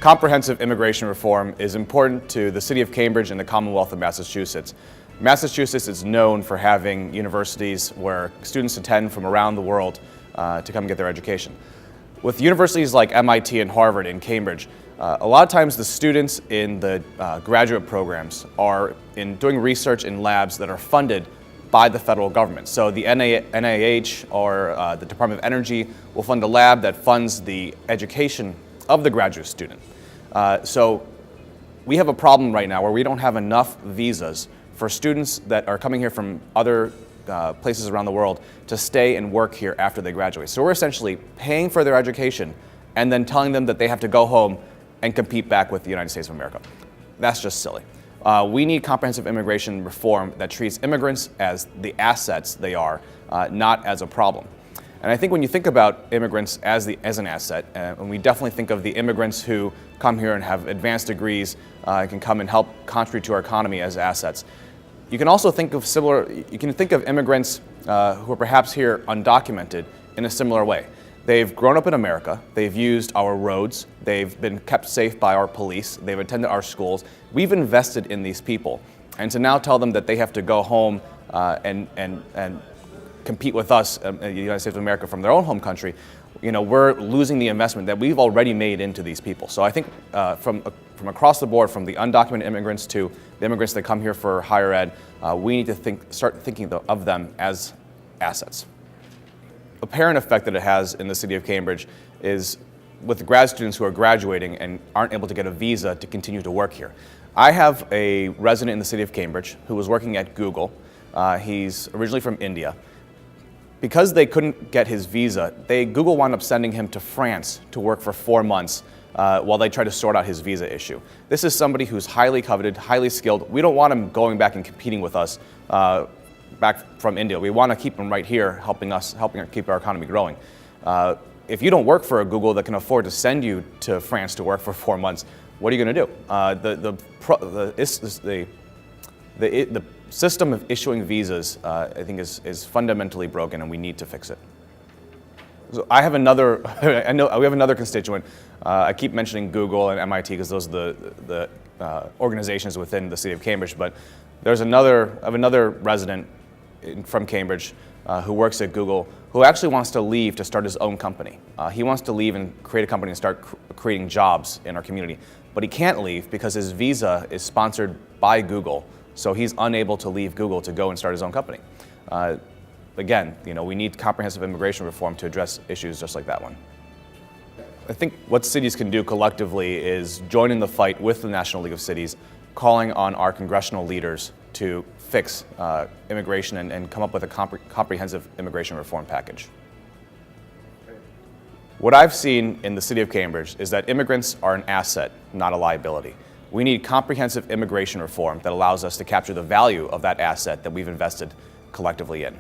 Comprehensive immigration reform is important to the City of Cambridge and the Commonwealth of Massachusetts. Massachusetts is known for having universities where students attend from around the world to come get their education. With universities like MIT and Harvard and Cambridge, a lot of times the students in the graduate programs are doing research in labs that are funded by the federal government. So the NIH or the Department of Energy will fund a lab that funds the education of the graduate student. So we have a problem right now where we don't have enough visas for students that are coming here from other places around the world to stay and work here after they graduate. So we're essentially paying for their education and then telling them that they have to go home and compete back with the United States of America. That's just silly. We need comprehensive immigration reform that treats immigrants as the assets they are, not as a problem. And I think when you think about immigrants as an asset, and we definitely think of the immigrants who come here and have advanced degrees and can come and help contribute to our economy as assets. You can also think of immigrants who are perhaps here undocumented in a similar way. They've grown up in America, they've used our roads, they've been kept safe by our police, they've attended our schools. We've invested in these people. And to now tell them that they have to go home and compete with us, the United States of America, from their own home country, we're losing the investment that we've already made into these people. So I think from across the board, from the undocumented immigrants to the immigrants that come here for higher ed, we need to start thinking of them as assets. Apparent effect that it has in the city of Cambridge is with grad students who are graduating and aren't able to get a visa to continue to work here. I have a resident in the city of Cambridge who was working at Google. He's originally from India. Because they couldn't get his visa, Google wound up sending him to France to work for 4 months while they tried to sort out his visa issue. This is somebody who's highly coveted, highly skilled. We don't want him going back and competing with us back from India. We want to keep him right here, helping keep our economy growing. If you don't work for a Google that can afford to send you to France to work for 4 months, what are you going to do? The system of issuing visas, I think, is fundamentally broken, and we need to fix it. So I have another. We have another constituent. I keep mentioning Google and MIT because those are the organizations within the city of Cambridge. But I have another resident from Cambridge who works at Google who actually wants to leave to start his own company. He wants to leave and create a company and start creating jobs in our community. But he can't leave because his visa is sponsored by Google. So he's unable to leave Google to go and start his own company. Again, we need comprehensive immigration reform to address issues just like that one. I think what cities can do collectively is join in the fight with the National League of Cities, calling on our congressional leaders to fix immigration and come up with a comprehensive immigration reform package. What I've seen in the city of Cambridge is that immigrants are an asset, not a liability. We need comprehensive immigration reform that allows us to capture the value of that asset that we've invested collectively in.